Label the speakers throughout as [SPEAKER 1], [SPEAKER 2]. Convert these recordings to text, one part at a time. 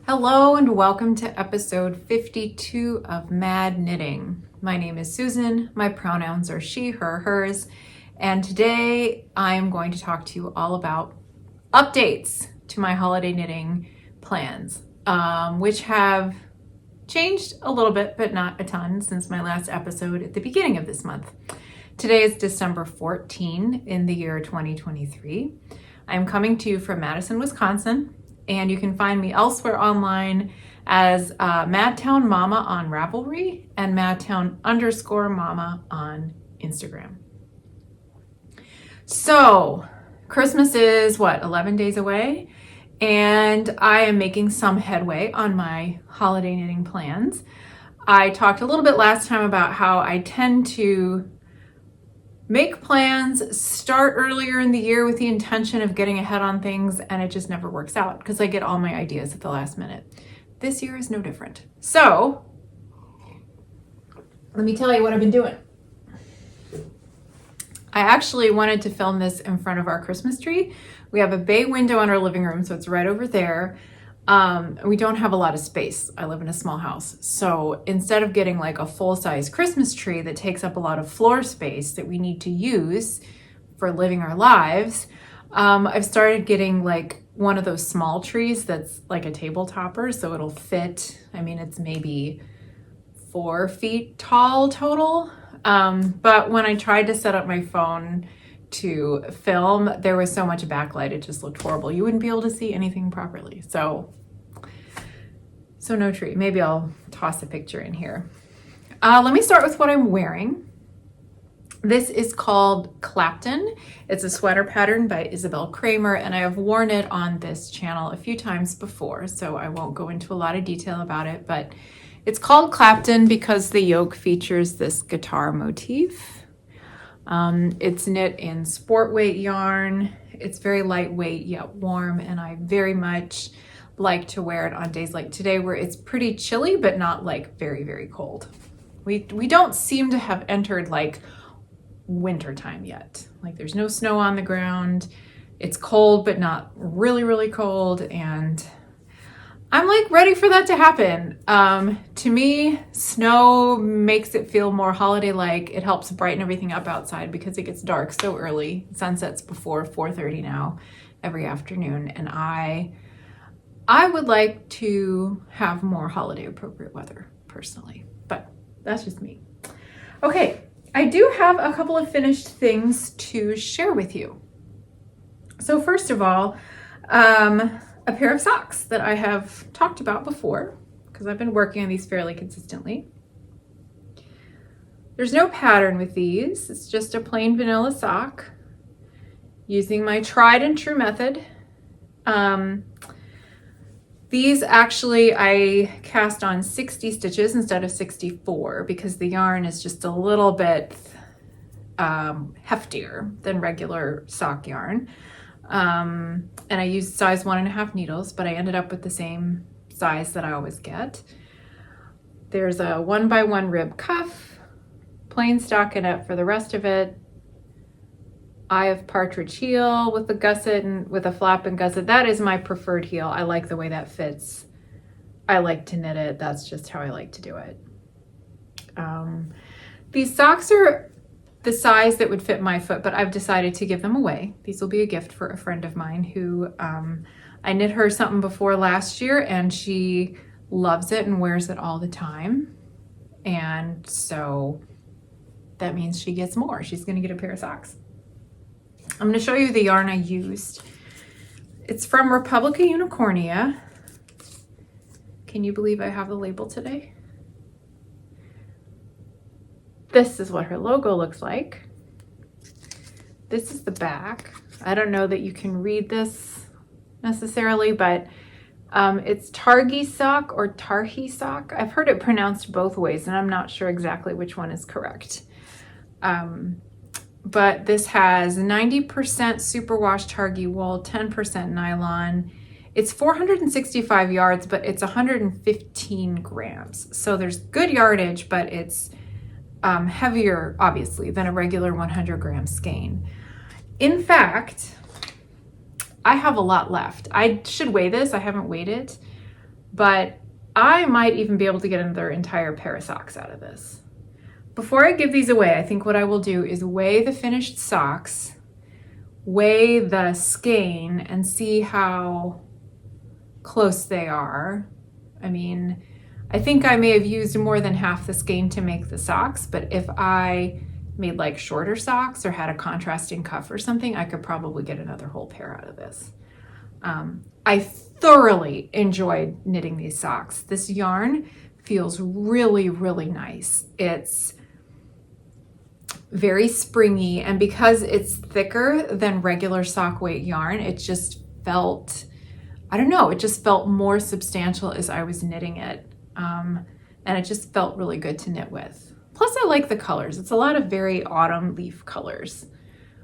[SPEAKER 1] Hello and welcome to episode 52 of Mad Knitting. My name is Susan. My pronouns are she, her, hers. And today I am going to talk to you all about updates to my holiday knitting plans, which have changed a little bit, but not a ton since my last episode at the beginning of this month. Today is December 14 in the year 2023. I'm coming to you from Madison, Wisconsin. And you can find me elsewhere online as madtownmama on Ravelry and madtown_mama on Instagram. So Christmas is 11 days away, and I am making some headway on my holiday knitting plans. I talked a little bit last time about how I tend to make plans, start earlier in the year with the intention of getting ahead on things, and it just never works out because I get all my ideas at the last minute. This year is no different. So let me tell you what I've been doing. I actually wanted to film this in front of our Christmas tree. We have a bay window in our living room, so it's right over there. We don't have a lot of space. I live in a small house. So instead of getting like a full-size Christmas tree that takes up a lot of floor space that we need to use for living our lives, I've started getting like one of those small trees that's like a table topper, so it'll fit. I mean, it's maybe 4 feet tall total. But when I tried to set up my phone to film, there was so much backlight, it just looked horrible. You wouldn't be able to see anything properly. So no tree. Maybe I'll toss a picture in here. Let me start with what I'm wearing. This is called Clapton. It's a sweater pattern by Isabel Kramer, and I have worn it on this channel a few times before, so I won't go into a lot of detail about it, but it's called Clapton because the yoke features this guitar motif. It's knit in sport weight yarn. It's very lightweight yet warm, and I very much like to wear it on days like today where it's pretty chilly but not like very, very cold. We don't seem to have entered like winter time yet. Like there's no snow on the ground. It's cold but not really, really cold, and I'm like ready for that to happen. To me, snow makes it feel more holiday-like. It helps brighten everything up outside because it gets dark so early. Sunsets before 4:30 now every afternoon, and I would like to have more holiday appropriate weather personally, but that's just me. Okay, I do have a couple of finished things to share with you. So first of all, a pair of socks that I have talked about before because I've been working on these fairly consistently. There's no pattern with these. It's just a plain vanilla sock using my tried and true method. These actually I cast on 60 stitches instead of 64 because the yarn is just a little bit heftier than regular sock yarn. And I used size 1.5 needles, but I ended up with the same size that I always get. There's a 1x1 rib cuff, plain stockinette for the rest of it. Eye of partridge heel with the gusset and with a flap and gusset. That is my preferred heel. I like the way that fits. I like to knit it. That's just how I like to do it. These socks are the size that would fit my foot, but I've decided to give them away. These will be a gift for a friend of mine who I knit her something before last year, and she loves it and wears it all the time. And so that means she gets more. She's going to get a pair of socks. I'm going to show you the yarn I used. It's from Republica Unicornia. Can you believe I have the label today? This is what her logo looks like. This is the back. I don't know that you can read this necessarily, but it's Targhee sock or Targhee sock. I've heard it pronounced both ways, and I'm not sure exactly which one is correct. But this has 90% superwash Targhee wool, 10% nylon. It's 465 yards, but it's 115 grams. So there's good yardage, but it's heavier, obviously, than a regular 100 gram skein. In fact, I have a lot left. I should weigh this. I haven't weighed it. but I might even be able to get another entire pair of socks out of this. Before I give these away, I think what I will do is weigh the finished socks, weigh the skein, and see how close they are. I mean, I think I may have used more than half the skein to make the socks, but if I made like shorter socks or had a contrasting cuff or something, I could probably get another whole pair out of this. I thoroughly enjoyed knitting these socks. This yarn feels really, really nice. It's very springy, and because it's thicker than regular sock weight yarn, it just felt, I don't know, it just felt more substantial as I was knitting it. And it just felt really good to knit with. Plus I like the colors. It's a lot of very autumn leaf colors,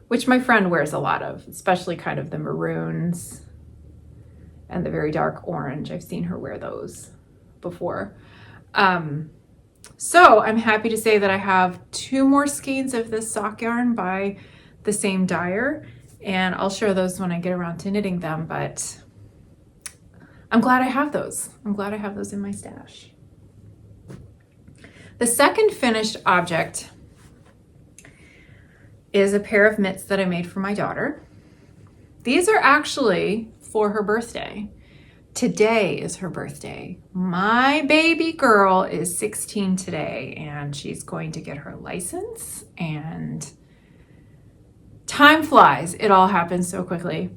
[SPEAKER 1] which my friend wears a lot of, especially kind of the maroons and the very dark orange. I've seen her wear those before. So I'm happy to say that I have 2 more skeins of this sock yarn by the same dyer, and I'll share those when I get around to knitting them, but I'm glad I have those. I'm glad I have those in my stash. The second finished object is a pair of mitts that I made for my daughter. These are actually for her birthday. Today is her birthday. My baby girl is 16 today, and she's going to get her license, and time flies. It all happens so quickly.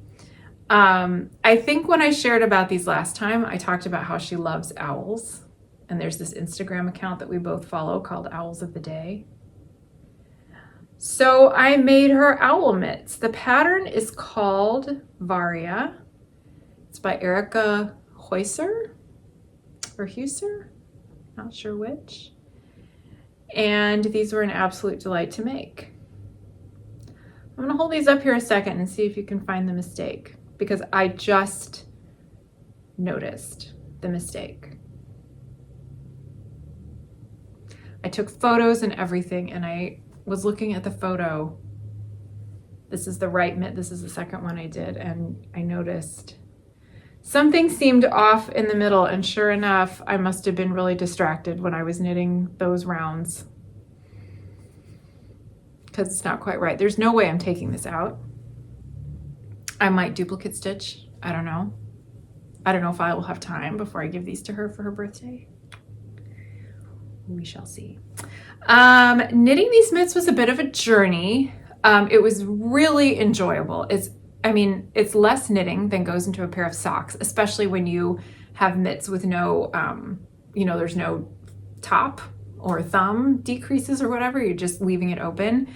[SPEAKER 1] I think when I shared about these last time, I talked about how she loves owls, and there's this Instagram account that we both follow called Owls of the Day. So I made her owl mitts. The pattern is called Varia. It's by Erica Heuser, not sure which. And these were an absolute delight to make. I'm gonna hold these up here a second and see if you can find the mistake, because I just noticed the mistake. I took photos and everything, and I was looking at the photo. This is the right mitt, this is the second one I did, and I noticed something seemed off in the middle, and sure enough, I must have been really distracted when I was knitting those rounds, because it's not quite right. There's no way I'm taking this out. I might duplicate stitch. I don't know. I don't know if I will have time before I give these to her for her birthday. We shall see. Knitting these mitts was a bit of a journey. It was really enjoyable. It's less knitting than goes into a pair of socks, especially when you have mitts with no, there's no top or thumb decreases or whatever. You're just leaving it open.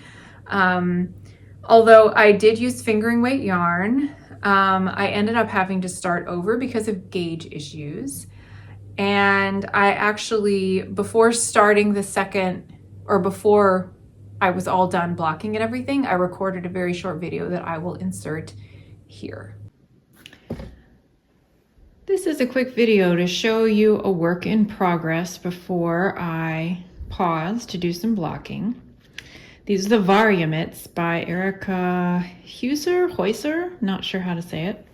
[SPEAKER 1] Although I did use fingering weight yarn, I ended up having to start over because of gauge issues. And I actually, before starting the second, or before I was all done blocking and everything, I recorded a very short video that I will insert here. This is a quick video to show you a work in progress before I pause to do some blocking. These are the Varia mitts by Erica Heuser, not sure how to say it.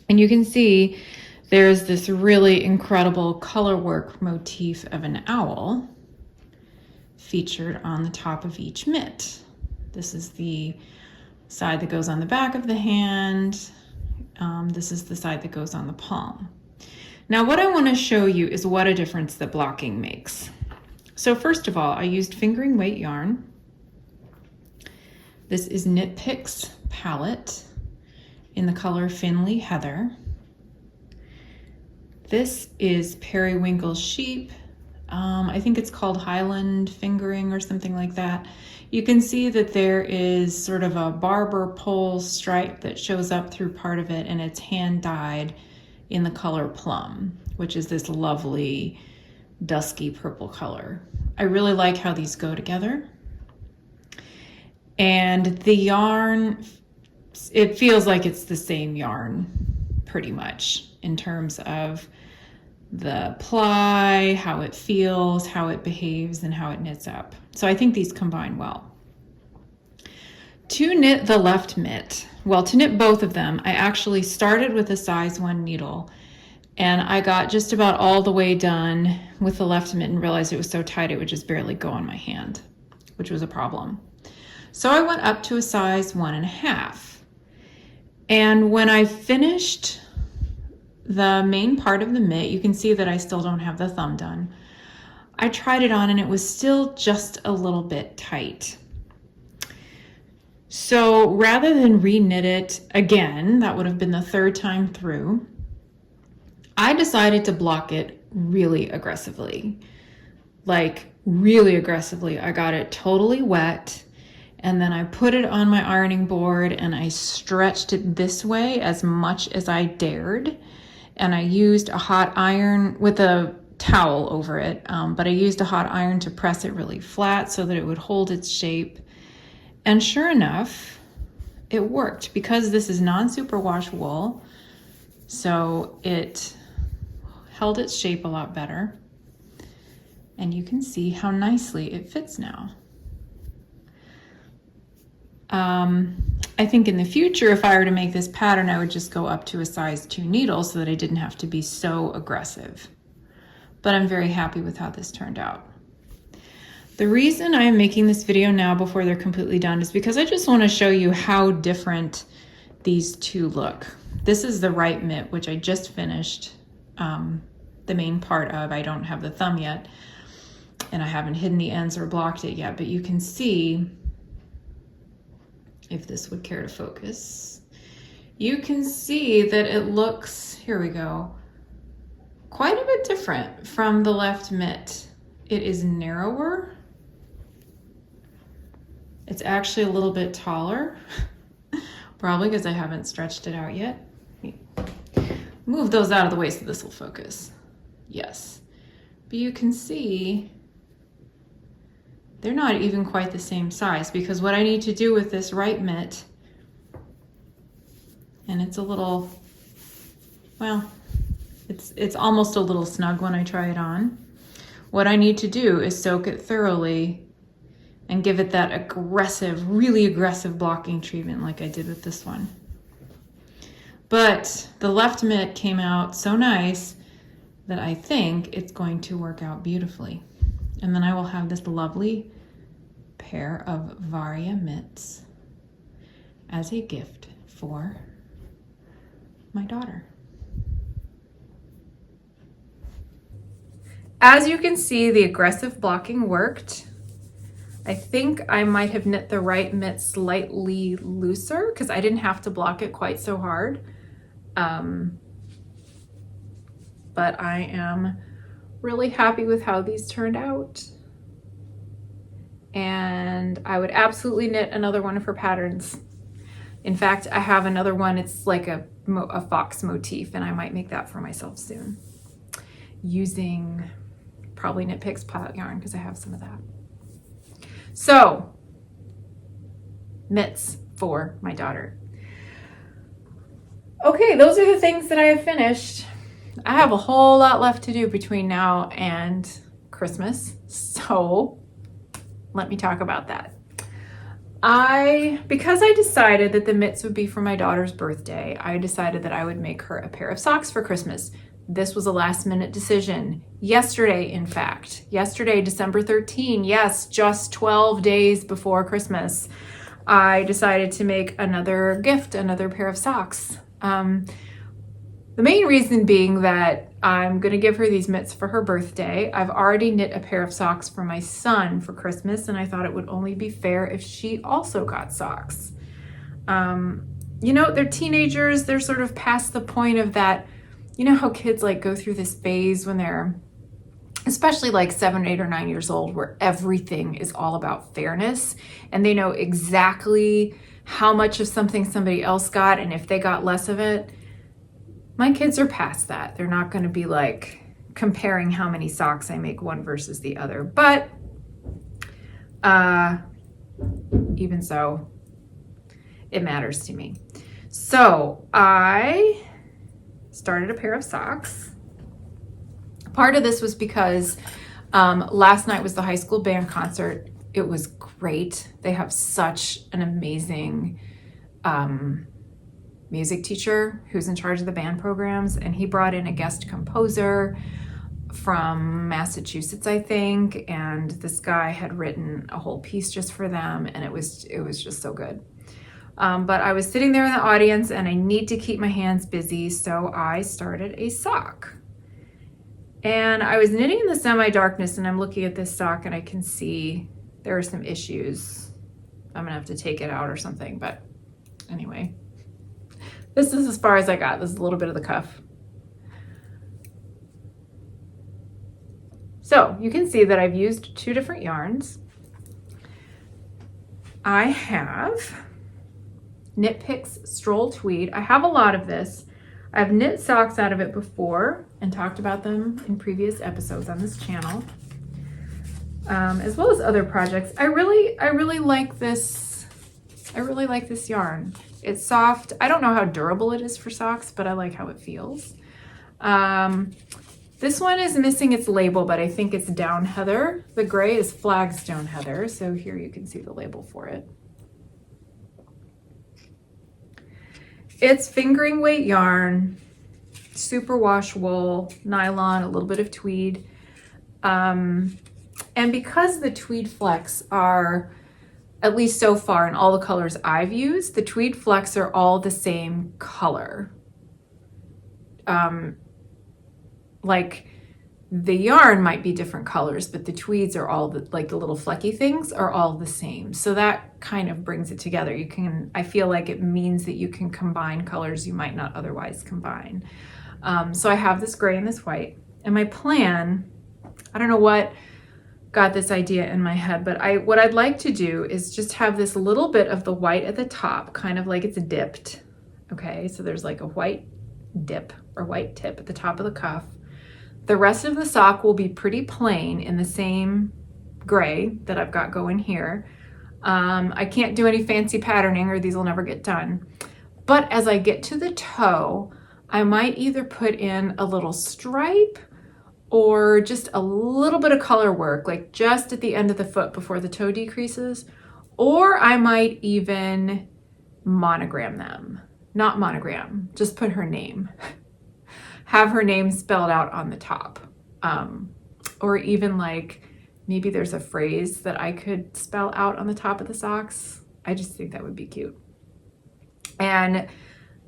[SPEAKER 1] And you can see there's this really incredible color work motif of an owl featured on the top of each mitt. This is the side that goes on the back of the hand. This is the side that goes on the palm. Now what I want to show you is what a difference that blocking makes. So first of all, I used fingering weight yarn. This is Knit Picks palette in the color Finley Heather. This is Periwinkle Sheep. I think it's called Highland Fingering or something like that. You can see that there is sort of a barber pole stripe that shows up through part of it, and it's hand dyed in the color Plum, which is this lovely dusky purple color. I really like how these go together. And the yarn, it feels like it's the same yarn pretty much in terms of the ply, how it feels, how it behaves, and how it knits up. So I think these combine well. To knit the left mitt, well, to knit both of them, I actually started with a size 1 needle And I got just about all the way done with the left mitt and realized it was so tight it would just barely go on my hand, which was a problem. So I went up to a size 1.5. And when I finished the main part of the mitt, you can see that I still don't have the thumb done. I tried it on and it was still just a little bit tight. So rather than re-knit it again, that would have been the third time through, I decided to block it really aggressively. Like really aggressively. I got it totally wet and then I put it on my ironing board and I stretched it this way as much as I dared. And I used a hot iron with a towel over it, but I used a hot iron to press it really flat so that it would hold its shape. And sure enough, it worked because this is non-superwash wool, so it held its shape a lot better. And you can see how nicely it fits now. I think in the future, if I were to make this pattern, I would just go up to a size 2 needle so that I didn't have to be so aggressive. But I'm very happy with how this turned out. The reason I am making this video now before they're completely done is because I just want to show you how different these two look. This is the right mitt, which I just finished the main part of. I don't have the thumb yet, and I haven't hidden the ends or blocked it yet, but you can see, if this would care to focus, you can see that it looks, here we go, quite a bit different from the left mitt. It is narrower. It's actually a little bit taller, probably because I haven't stretched it out yet. Move those out of the way so this will focus. Yes, but you can see they're not even quite the same size, because what I need to do with this right mitt, and it's a little, well, it's almost a little snug when I try it on. What I need to do is soak it thoroughly and give it that aggressive, really aggressive blocking treatment like I did with this one. But the left mitt came out so nice that I think it's going to work out beautifully. And then I will have this lovely pair of Varia mitts as a gift for my daughter. As you can see, the aggressive blocking worked. I think I might have knit the right mitt slightly looser because I didn't have to block it quite so hard. But I am really happy with how these turned out. And I would absolutely knit another one of her patterns. In fact, I have another one. It's like a fox motif, and I might make that for myself soon using probably Knit Picks pilot yarn because I have some of that. So, mitts for my daughter. Okay, those are the things that I have finished. I have a whole lot left to do between now and Christmas, so let me talk about that. Because I decided that the mitts would be for my daughter's birthday, I decided that I would make her a pair of socks for Christmas. This was a last minute decision. Yesterday, in fact. Yesterday, December 13, yes, just 12 days before Christmas, I decided to make another gift, another pair of socks. The main reason being that I'm gonna give her these mitts for her birthday. I've already knit a pair of socks for my son for Christmas, and I thought it would only be fair if she also got socks. You know, they're teenagers, they're sort of past the point of that, you know how kids like go through this phase when they're, especially like 7, 8, or 9 years old, where everything is all about fairness, and they know exactly how much of something somebody else got, and if they got less of it. My kids are past that. They're not going to be like comparing how many socks I make one versus the other. But even so, it matters to me. So I started a pair of socks. Part of this was because last night was the high school band concert. It was great. They have such an amazing music teacher who's in charge of the band programs, and he brought in a guest composer from Massachusetts, I think, and this guy had written a whole piece just for them, and it was just so good. But I was sitting there in the audience, and I need to keep my hands busy, so I started a sock. And I was knitting in the semi-darkness, and I'm looking at this sock, and I can see there are some issues. I'm gonna have to take it out or something, but anyway. This is as far as I got. This is a little bit of the cuff. So you can see that I've used 2 different yarns. I have Knit Picks Stroll Tweed. I have a lot of this. I've knit socks out of it before and talked about them in previous episodes on this channel, as well as other projects. I really like this. I really like this yarn. It's soft. I don't know how durable it is for socks, but I like how it feels. This one is missing its label, but I think it's Down Heather. The gray is Flagstone Heather, so here you can see the label for it. It's fingering weight yarn, super wash wool, nylon, a little bit of tweed. And because the tweed flecks are, at least so far in all the colors I've used, the tweed flecks are all the same color. Like the yarn might be different colors, but the tweeds are all like the little flecky things are all the same. So that kind of brings it together. I feel like it means that you can combine colors you might not otherwise combine. So I have this gray and this white, and my plan, I don't know what got this idea in my head, but what I'd like to do is just have this little bit of the white at the top, kind of like it's dipped. Okay, so there's like a white dip or white tip at the top of the cuff. The rest of the sock will be pretty plain in the same gray that I've got going here. I can't do any fancy patterning or these will never get done. But as I get to the toe, I might either put in a little stripe or just a little bit of color work, like just at the end of the foot before the toe decreases, or I might even monogram them. Not monogram, just put her name. Have her name spelled out on the top. Or even like, maybe there's a phrase that I could spell out on the top of the socks. I just think that would be cute. And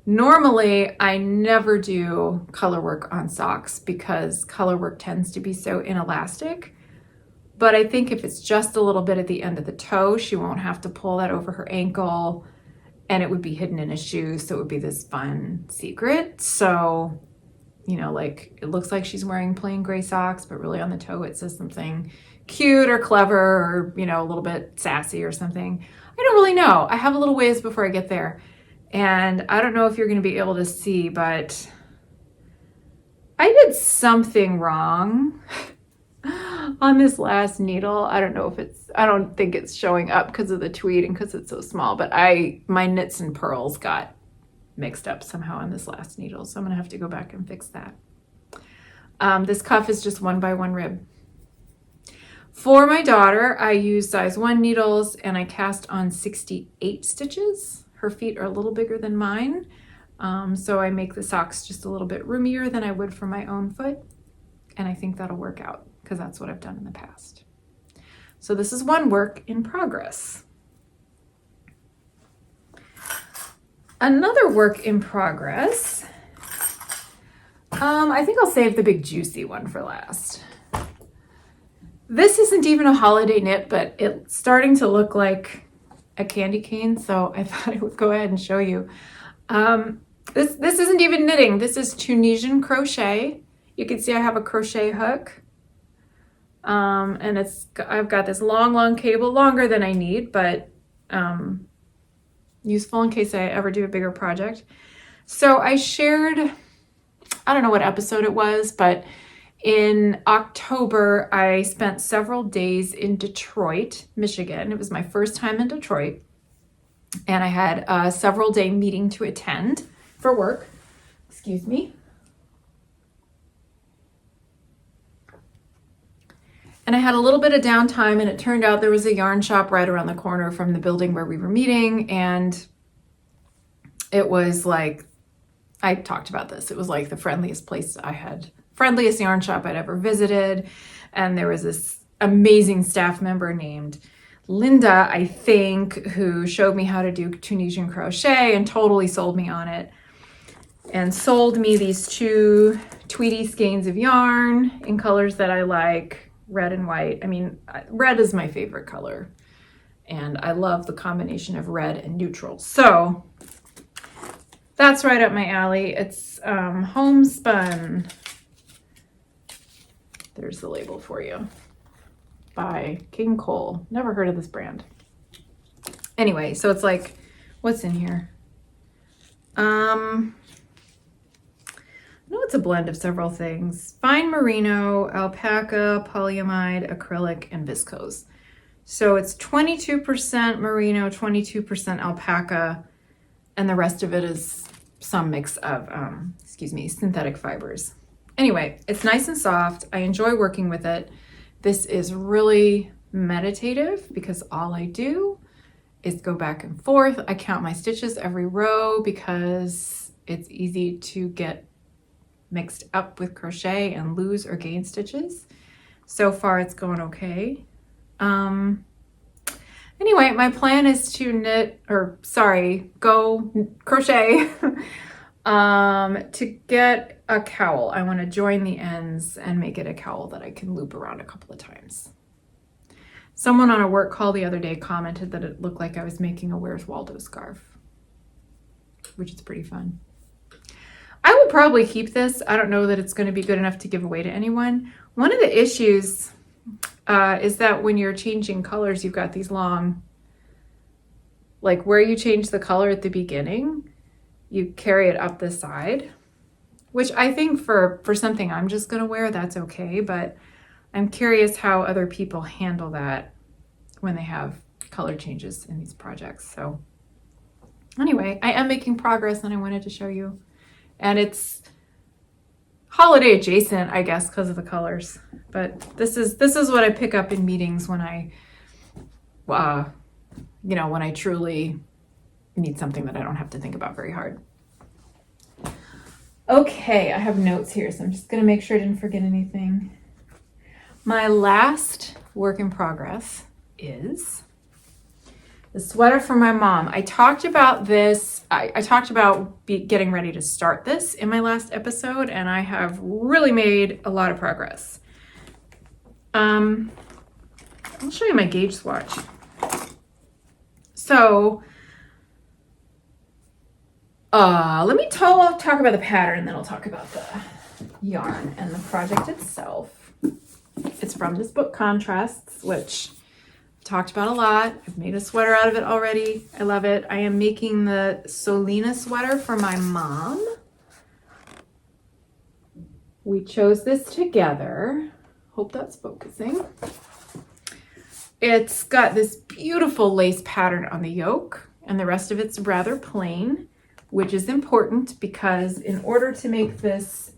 [SPEAKER 1] normally I never do color work on socks because color work tends to be so inelastic. But I think if it's just a little bit at the end of the toe, she won't have to pull that over her ankle, and it would be hidden in a shoe, so it would be this fun secret. So, you know, like it looks like she's wearing plain gray socks, but really on the toe it says something cute or clever or, you know, a little bit sassy or something. I don't really know. I have a little ways before I get there. And I don't know if you're going to be able to see, but I did something wrong on this last needle. I don't think it's showing up because of the tweed and because it's so small, but my knits and purls got mixed up somehow on this last needle. So I'm going to have to go back and fix that. This cuff is just 1x1 rib. For my daughter, I use size 1 needles and I cast on 68 stitches. Her feet are a little bigger than mine. So I make the socks just a little bit roomier than I would for my own foot. And I think that'll work out because that's what I've done in the past. So this is one work in progress. Another work in progress, I think I'll save the big juicy one for last. This isn't even a holiday knit, but it's starting to look like a candy cane, so I thought I would go ahead and show you. This isn't even knitting. This is Tunisian crochet. You can see I have a crochet hook, and I've got this long cable, longer than I need, but useful in case I ever do a bigger project. So I shared, I don't know what episode it was, but in October, I spent several days in Detroit, Michigan. It was my first time in Detroit, and I had a several day meeting to attend for work. Excuse me. And I had a little bit of downtime, and it turned out there was a yarn shop right around the corner from the building where we were meeting, and it was like, I talked about this. It was like the friendliest yarn shop I'd ever visited. And there was this amazing staff member named Linda, I think, who showed me how to do Tunisian crochet and totally sold me on it. And sold me these 2 Tweety skeins of yarn in colors that I like, red and white. I mean, red is my favorite color. And I love the combination of red and neutral. So that's right up my alley. It's homespun. There's the label for you. By King Cole. Never heard of this brand. Anyway, so it's like, what's in here? No, it's a blend of several things. Fine merino, alpaca, polyamide, acrylic, and viscose. So it's 22% merino, 22% alpaca, and the rest of it is some mix of, synthetic fibers. Anyway, it's nice and soft. I enjoy working with it. This is really meditative because all I do is go back and forth. I count my stitches every row because it's easy to get mixed up with crochet and lose or gain stitches. So far it's going okay. Anyway, my plan is to go crochet to get a cowl. I want to join the ends and make it a cowl that I can loop around a couple of times. Someone on a work call the other day commented that it looked like I was making a Where's Waldo scarf, which is pretty fun. I will probably keep this. I don't know that it's going to be good enough to give away to anyone. One of the issues is that when you're changing colors, you've got these long, like where you change the color at the beginning, you carry it up the side, which I think for something I'm just going to wear, that's okay. But I'm curious how other people handle that when they have color changes in these projects. So anyway, I am making progress and I wanted to show you. And it's holiday adjacent, I guess, because of the colors. But this is what I pick up in meetings when I, when I truly need something that I don't have to think about very hard. Okay, I have notes here, so I'm just going to make sure I didn't forget anything. My last work in progress is the sweater for my mom. I talked about this. I talked about getting ready to start this in my last episode, and I have really made a lot of progress. I'll show you my gauge swatch. So, let me talk about the pattern, and then I'll talk about the yarn and the project itself. It's from this book, Contrasts, which I've talked about a lot. I've made a sweater out of it already. I love it. I am making the Solina sweater for my mom. We chose this together. Hope that's focusing. It's got this beautiful lace pattern on the yoke, and the rest of it's rather plain, which is important because in order to make this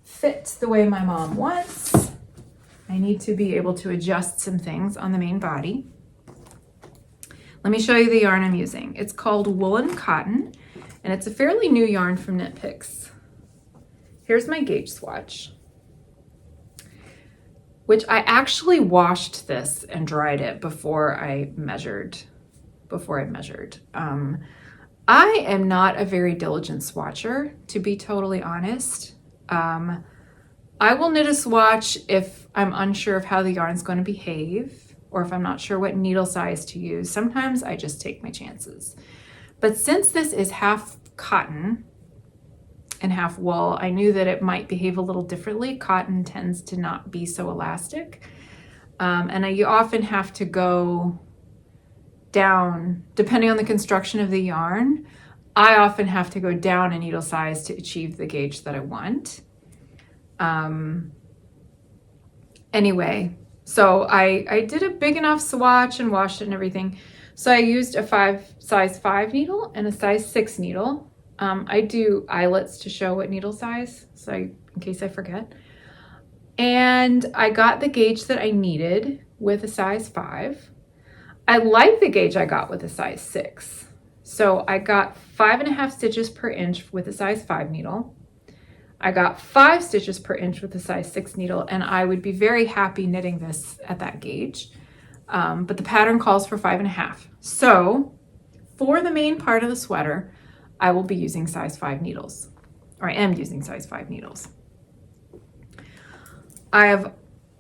[SPEAKER 1] fit the way my mom wants, I need to be able to adjust some things on the main body. Let me show you the yarn I'm using. It's called Woolen Cotton, and it's a fairly new yarn from Knit Picks. Here's my gauge swatch, which I actually washed this and dried it before I measured. I am not a very diligent swatcher, to be totally honest. I will knit a swatch if I'm unsure of how the yarn's going to behave, or if I'm not sure what needle size to use. Sometimes I just take my chances. But since this is half cotton and half wool, I knew that it might behave a little differently. Cotton tends to not be so elastic. And you often have to go down, depending on the construction of the yarn. I often have to go down a needle size to achieve the gauge that I want. Anyway, so I did a big enough swatch and washed it and everything. So I used a size 5 needle and a size 6 needle. I do eyelets to show what needle size, so in case I forget. And I got the gauge that I needed with a size 5. I like the gauge I got with a size 6. So I got 5.5 stitches per inch with a size 5 needle. I got 5 stitches per inch with a size 6 needle, and I would be very happy knitting this at that gauge. But the pattern calls for 5.5. So for the main part of the sweater, I will be using size 5 needles, or I am using size 5 needles. I have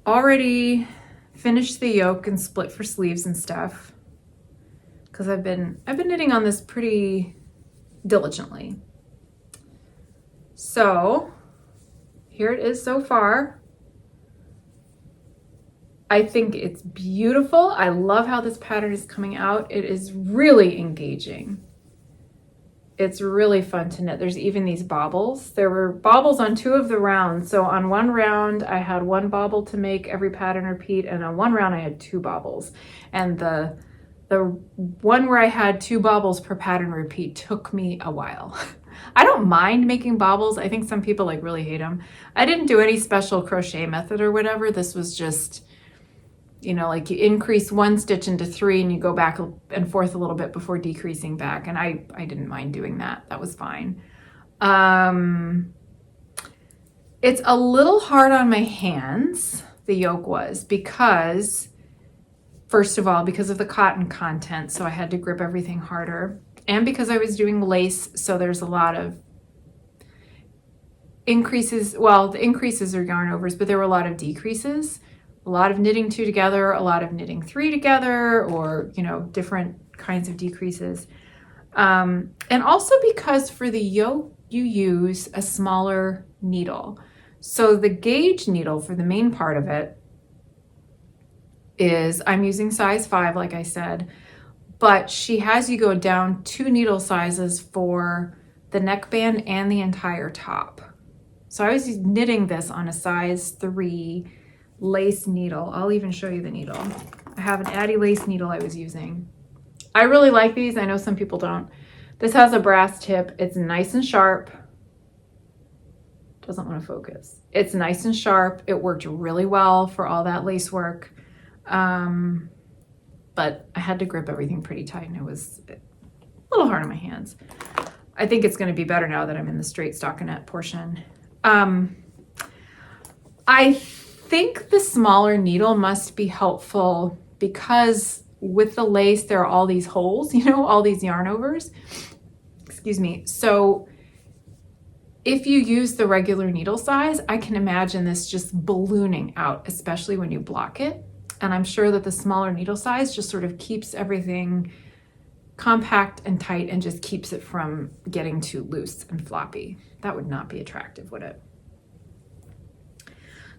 [SPEAKER 1] already finished the yoke and split for sleeves and stuff, because I've been knitting on this pretty diligently. So here it is so far. I think it's beautiful. I love how this pattern is coming out. It is really engaging. It's really fun to knit. There's even these baubles. There were baubles on 2 of the rounds. So on one round, I had 1 bauble to make every pattern repeat, and on one round I had 2 baubles. And the one where I had 2 baubles per pattern repeat took me a while. I don't mind making baubles. I think some people like really hate them. I didn't do any special crochet method or whatever. This was just, you know, like you increase 1 stitch into 3 and you go back and forth a little bit before decreasing back. And I didn't mind doing that. That was fine. It's a little hard on my hands, the yoke was, because first of all, because of the cotton content, so I had to grip everything harder. And because I was doing lace, so there's a lot of increases. Well, the increases are yarn overs, but there were a lot of decreases. A lot of knitting 2 together, a lot of knitting 3 together, or, you know, different kinds of decreases. And also because for the yoke, you use a smaller needle. So the gauge needle for the main part of it is, I'm using size 5, like I said, but she has you go down 2 needle sizes for the neckband and the entire top. So I was knitting this on a size 3 lace needle. I'll even show you the needle. I have an Addie lace needle I was using. I really like these. I know some people don't. This has a brass tip. It's nice and sharp. Doesn't want to focus. It's nice and sharp. It worked really well for all that lace work. But I had to grip everything pretty tight and it was a little hard on my hands. I think it's going to be better now that I'm in the straight stockinette portion. I think the smaller needle must be helpful because with the lace, there are all these holes, you know, all these yarn overs. Excuse me. So if you use the regular needle size, I can imagine this just ballooning out, especially when you block it. And I'm sure that the smaller needle size just sort of keeps everything compact and tight and just keeps it from getting too loose and floppy. That would not be attractive, would it?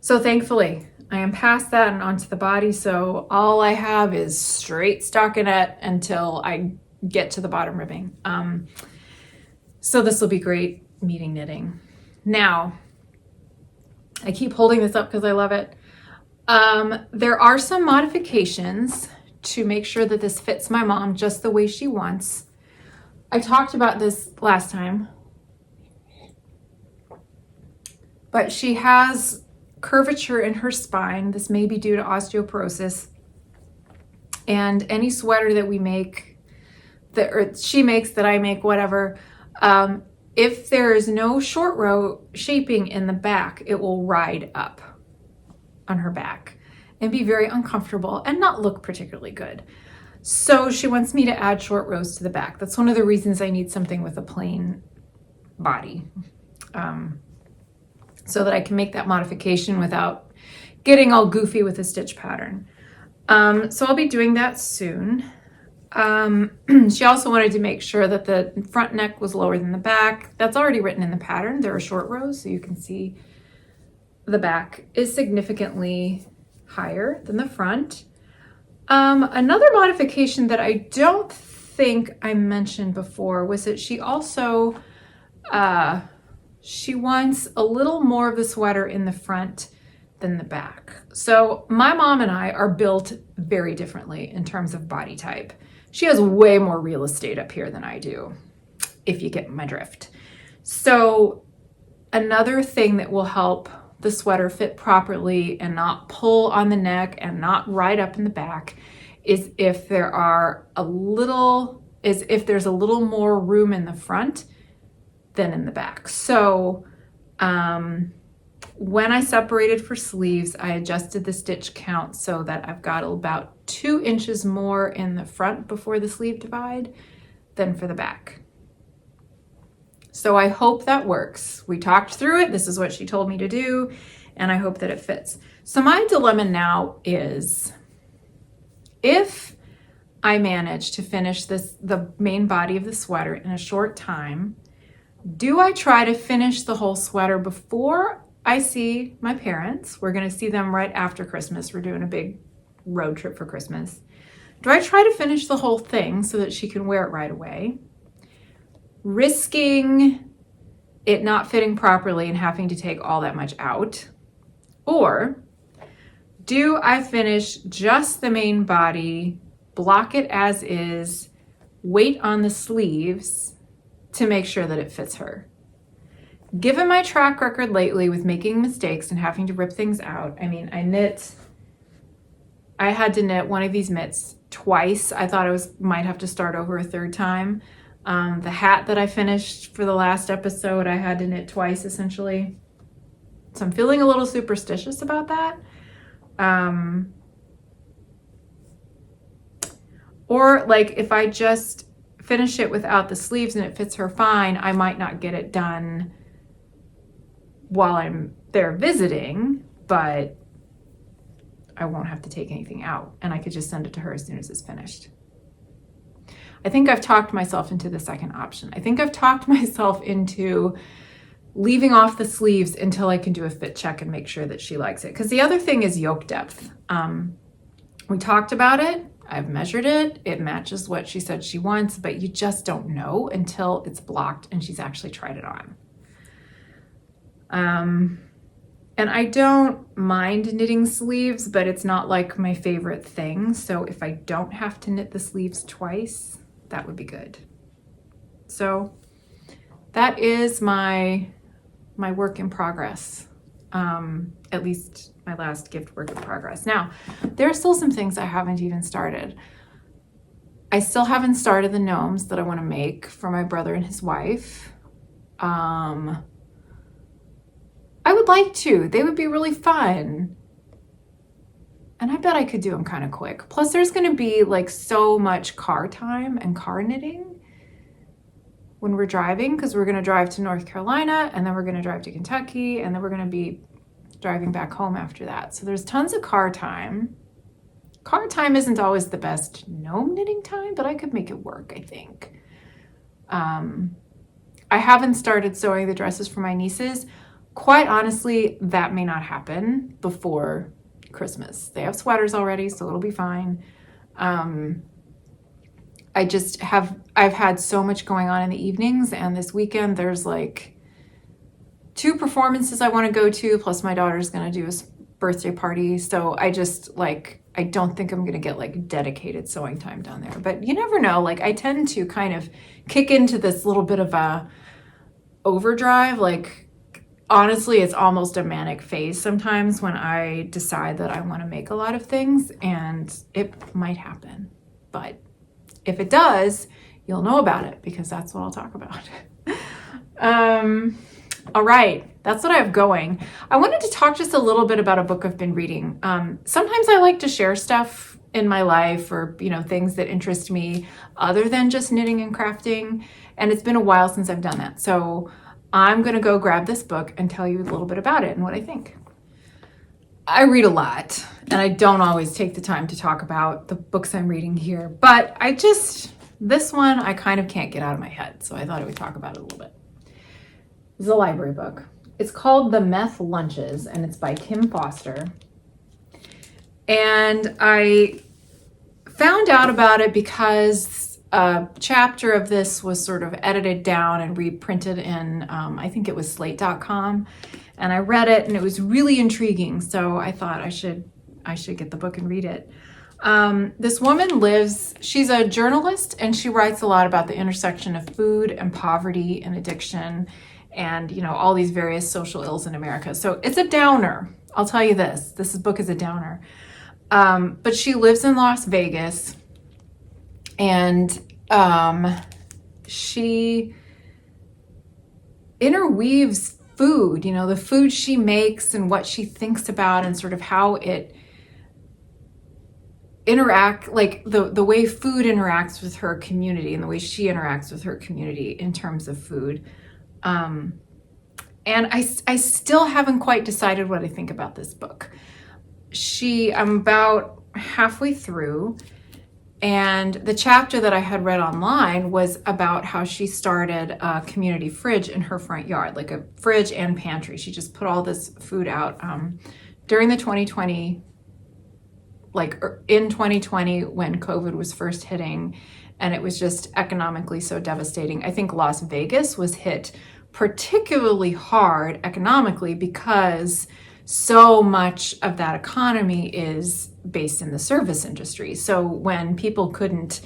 [SPEAKER 1] So thankfully, I am past that and onto the body. So all I have is straight stockinette until I get to the bottom ribbing. So this will be great meeting knitting. Now, I keep holding this up because I love it. There are some modifications to make sure that this fits my mom just the way she wants. I talked about this last time, but she has curvature in her spine. This may be due to osteoporosis. And any sweater that we make, or she makes, that I make, whatever, if there is no short row shaping in the back, it will ride up on her back and be very uncomfortable and not look particularly good. So she wants me to add short rows to the back. That's one of the reasons I need something with a plain body, so that I can make that modification without getting all goofy with the stitch pattern. So I'll be doing that soon. She also wanted to make sure that the front neck was lower than the back. That's already written in the pattern. There are short rows, so you can see the back is significantly higher than the front. Another modification that I don't think I mentioned before was that she also, she wants a little more of the sweater in the front than the back. So my mom and I are built very differently in terms of body type. She has way more real estate up here than I do, if you get my drift. So another thing that will help the sweater fit properly and not pull on the neck and not ride up in the back is if is if there's a little more room in the front than in the back. So when I separated for sleeves, I adjusted the stitch count so that I've got about 2 inches more in the front before the sleeve divide than for the back. So I hope that works. We talked through it. This is what she told me to do, and I hope that it fits. So my dilemma now is, if I manage to finish the main body of the sweater in a short time, do I try to finish the whole sweater before I see my parents? We're going to see them right after Christmas. We're doing a big road trip for Christmas. Do I try to finish the whole thing so that she can wear it right away, risking it not fitting properly and having to take all that much out? Or do I finish just the main body, block it as is, wait on the sleeves to make sure that it fits her? Given my track record lately with making mistakes and having to rip things out, I mean, I had to knit one of these mitts twice. I thought I might have to start over a third time. The hat that I finished for the last episode, I had to knit twice essentially. So I'm feeling a little superstitious about that. Or like if I just finish it without the sleeves and it fits her fine, I might not get it done while I'm there visiting, but I won't have to take anything out and I could just send it to her as soon as it's finished. I think I've talked myself into the second option. I think I've talked myself into leaving off the sleeves until I can do a fit check and make sure that she likes it. Because the other thing is yoke depth. We talked about it. I've measured it. It matches what she said she wants, but you just don't know until it's blocked and she's actually tried it on. And I don't mind knitting sleeves, but it's not like my favorite thing. So if I don't have to knit the sleeves twice, that would be good. So that is my work in progress. At least my last gift work in progress. Now, there are still some things I haven't even started. I still haven't started the gnomes that I want to make for my brother and his wife. I would like to. They would be really fun. And I bet I could do them kind of quick. Plus, there's going to be like so much car time and car knitting when we're driving, because we're going to drive to North Carolina and then we're going to drive to Kentucky and then we're going to be driving back home after that. So there's tons of car time. Car time isn't always the best gnome knitting time, but I could make it work, I think. I haven't started sewing the dresses for my nieces. Quite honestly, that may not happen before Christmas. They have sweaters already, so it'll be fine. I've had so much going on in the evenings, and this weekend there's like 2 performances I want to go to, plus my daughter's going to do a birthday party. So I don't think I'm going to get like dedicated sewing time down there. But you never know. Like I tend to kind of kick into this little bit of a overdrive. Like honestly, it's almost a manic phase sometimes when I decide that I want to make a lot of things, and it might happen. But if it does, you'll know about it because that's what I'll talk about. All right, that's what I have going. I wanted to talk just a little bit about a book I've been reading. Sometimes I like to share stuff in my life or, things that interest me other than just knitting and crafting. And it's been a while since I've done that. So I'm going to go grab this book and tell you a little bit about it and what I think. I read a lot, and I don't always take the time to talk about the books I'm reading here, but this one I kind of can't get out of my head, so I thought I would talk about it a little bit. It's a library book. It's called The Meth Lunches, and it's by Kim Foster. And I found out about it because a chapter of this was sort of edited down and reprinted in, I think it was slate.com. And I read it and it was really intriguing. So I thought I should get the book and read it. This woman she's a journalist, and she writes a lot about the intersection of food and poverty and addiction and, all these various social ills in America. So it's a downer. I'll tell you this book is a downer. But she lives in Las Vegas, and she interweaves food, the food she makes and what she thinks about and sort of how it like the way food interacts with her community and the way she interacts with her community in terms of food. And I still haven't quite decided what I think about this book. I'm about halfway through, and the chapter that I had read online was about how she started a community fridge in her front yard, like a fridge and pantry. She just put all this food out during the 2020, like in 2020 when COVID was first hitting, and it was just economically so devastating. I think Las Vegas was hit particularly hard economically because so much of that economy is based in the service industry. So when people couldn't,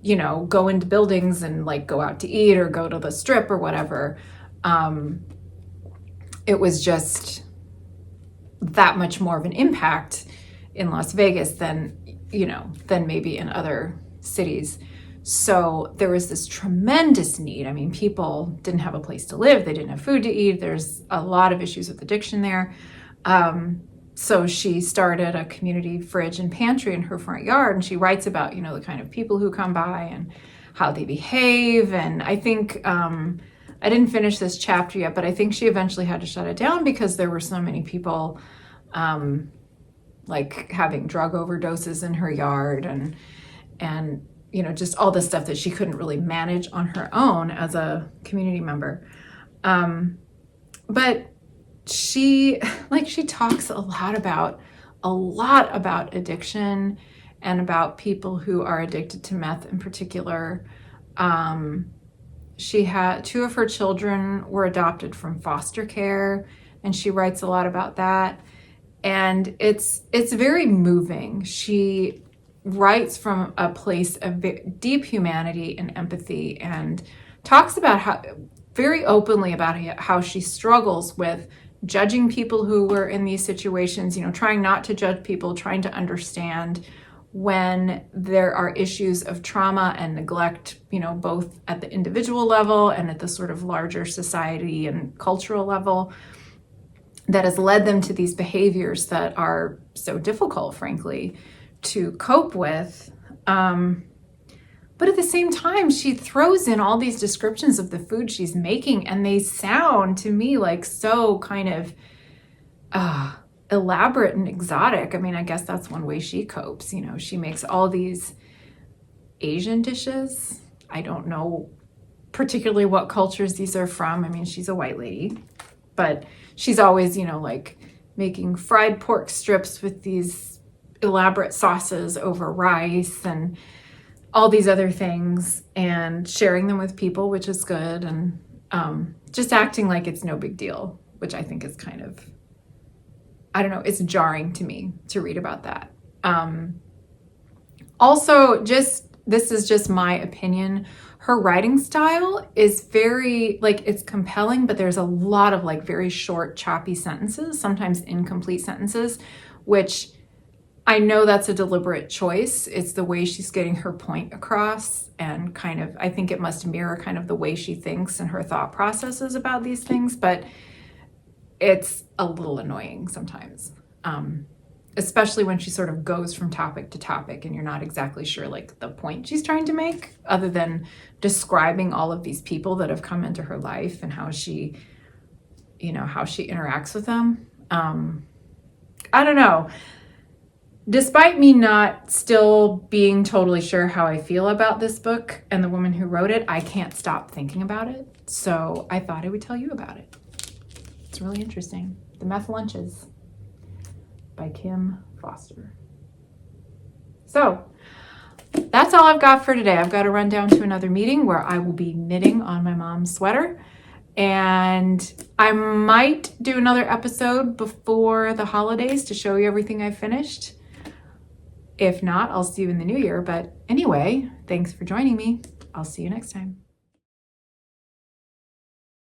[SPEAKER 1] go into buildings and like go out to eat or go to the strip or whatever, it was just that much more of an impact in Las Vegas than maybe in other cities. So there was this tremendous need. I mean, people didn't have a place to live. They didn't have food to eat. There's a lot of issues with addiction there. So she started a community fridge and pantry in her front yard, and she writes about, the kind of people who come by and how they behave. And I think, I didn't finish this chapter yet, but I think she eventually had to shut it down because there were so many people, like having drug overdoses in her yard and just all this stuff that she couldn't really manage on her own as a community member. But she talks a lot about addiction and about people who are addicted to meth in particular. She had 2 of her children were adopted from foster care, and she writes a lot about that. And it's very moving. She writes from a place of deep humanity and empathy, and talks about very openly about how she struggles with judging people who were in these situations, trying not to judge people, trying to understand when there are issues of trauma and neglect, both at the individual level and at the sort of larger society and cultural level, that has led them to these behaviors that are so difficult, frankly, to cope with. But at the same time, she throws in all these descriptions of the food she's making, and they sound to me like so kind of elaborate and exotic. I mean, I guess that's one way she copes. She makes all these Asian dishes. I don't know particularly what cultures these are from. I mean, she's a white lady, but she's always, like making fried pork strips with these elaborate sauces over rice and all these other things, and sharing them with people, which is good, and just acting like it's no big deal, which I think is kind of, I don't know, it's jarring to me to read about that. Also, this is just my opinion. Her writing style is very, it's compelling, but there's a lot of very short, choppy sentences, sometimes incomplete sentences, which I know that's a deliberate choice. It's the way she's getting her point across, and kind of, I think it must mirror kind of the way she thinks and her thought processes about these things, but it's a little annoying sometimes, especially when she sort of goes from topic to topic and you're not exactly sure the point she's trying to make, other than describing all of these people that have come into her life and how she interacts with them. I don't know. Despite me not still being totally sure how I feel about this book and the woman who wrote it, I can't stop thinking about it. So I thought I would tell you about it. It's really interesting. The Meth Lunches by Kim Foster. So that's all I've got for today. I've got to run down to another meeting where I will be knitting on my mom's sweater. And I might do another episode before the holidays to show you everything I've finished. If not, I'll see you in the new year. But anyway, thanks for joining me. I'll see you next time.